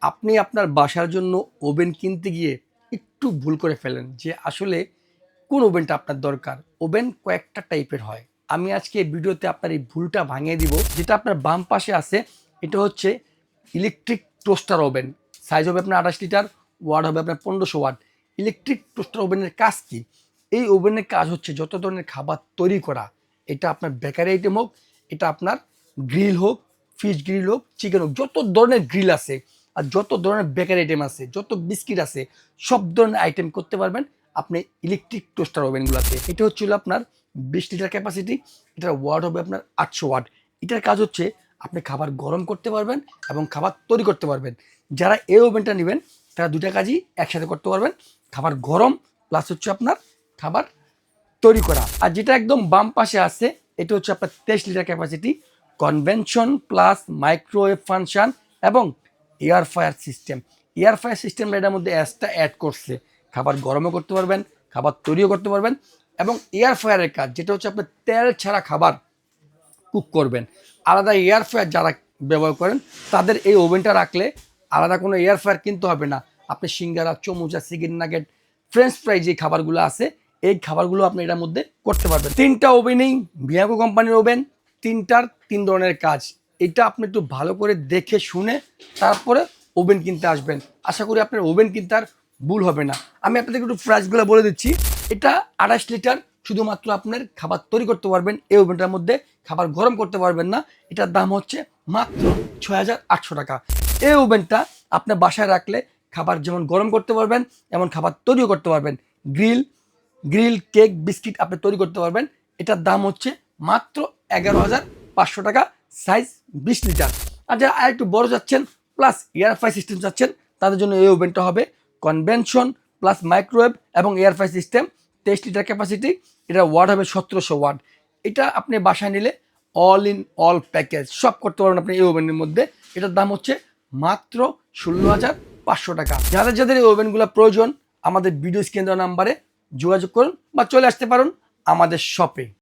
আপনি আপনার বাসার জন্য ওভেন কিনতে গিয়ে একটু ভুল করে ফেলেন যে আসলে কোন ওভেনটা আপনার দরকার। ওভেন কয়েকটা টাইপের হয়। আমি আজকে এই ভিডিওতে আপনার এই ভুলটা ভাঙিয়ে দিব। যেটা আপনার বাম পাশে আছে এটা হচ্ছে ইলেকট্রিক টোস্টার ওভেন। সাইজ হবে আপনার 28 লিটার, ওয়াট হবে আপনার 1500 ওয়াট। ইলেকট্রিক টোস্টার ওভেনের কাজ কি? এই ওভেনের কাজ হচ্ছে যত ধরনের খাবার তৈরি করা। এটা আপনার বেকারি আইটেম হোক, এটা আপনার গ্রিল হোক, ফিশ গ্রিল হোক, চিকেন হোক, যত ধরনের গ্রিল আছে আর যত ধরনের বেকারি আইটেম আছে, যত বিস্কিট আছে, সব ধরনের আইটেম করতে পারবেন আপনি ইলেকট্রিক টোস্টার ওভেনগুলোতে। এটা হচ্ছিল আপনার 20 লিটার ক্যাপাসিটি, এটার ওয়াট হবে আপনার 800 ওয়াট। এটার কাজ হচ্ছে আপনি খাবার গরম করতে পারবেন এবং খাবার তৈরি করতে পারবেন। যারা এই ওভেনটা নেবেন তারা দুটা কাজই একসাথে করতে পারবেন, খাবার গরম প্লাস হচ্ছে আপনার খাবার তৈরি করা। আর যেটা একদম বাম পাশে আছে এটা হচ্ছে আপনার 23 litre capacity, convection plus microwave function এবং air fryer system. Air fryer সিস্টেমটা এটার মধ্যে অ্যাসটা অ্যাড করছে, খাবার গরমও করতে পারবেন, খাবার তৈরিও করতে পারবেন। এবং এয়ার ফায়ারের কাজ যেটা হচ্ছে আপনার তেল ছাড়া খাবার কুক করবেন। আলাদা এয়ার ফায়ার যারা ব্যবহার করেন তাদের এই ওভেনটা রাখলে আলাদা কোনো এয়ার ফায়ার কিনতে হবে না। আপনি সিঙ্গারা, চমুচা, চিকেন নাগেট, ফ্রেঞ্চ ফ্রাই যে খাবারগুলো আছে এই খাবারগুলো আপনি এটার মধ্যে করতে পারবেন। তিনটা ওভেনেই ভিয়াগো কোম্পানির ওভেন, তিনটার তিন ধরনের কাজ। এটা আপনি একটু ভালো করে দেখে শুনে তারপরে ওভেন কিনতে আসবেন। আশা করি আপনার ওভেন কিনতে আর ভুল হবে না। আমি আপনাদেরকে একটু প্রাইসগুলো বলে দিচ্ছি। এটা 28 লিটার, শুধুমাত্র আপনার খাবার তৈরি করতে পারবেন এই ওভেনটার মধ্যে, খাবার গরম করতে পারবেন না। এটার দাম হচ্ছে মাত্র 6,800 টাকা। এই ওভেনটা আপনার বাসায় রাখলে খাবার যেমন গরম করতে পারবেন এমন খাবার তৈরিও করতে পারবেন। গ্রিল কেক বিস্কিট আপনি তৈরি করতে পারবেন। এটার দাম হচ্ছে মাত্র 11,500 টাকা, সাইজ 20 লিটার। আর যারা আর একটু বড় যাচ্ছেন প্লাস এয়ার ফ্রাই সিস্টেম চাচ্ছেন তাদের জন্য এই ওভেনটা হবে কনভেনশন প্লাস মাইক্রোওয়েভ এবং air fry system, 23 litre capacity. এটা ওয়াট হবে 1700 ওয়াট। এটা আপনি বাসায় নিলে অল ইন অল প্যাকেজ সব করতে পারবেন আপনি এই ওভেনের মধ্যে। এটার দাম হচ্ছে মাত্র 16,500 টাকা। যাদের যাদের এই ওভেনগুলো প্রয়োজন আমাদের ভিডিও স্ক্রিন দেওয়া নাম্বারে যোগাযোগ করুন বা চলে আসতে পারুন আমাদের শপে।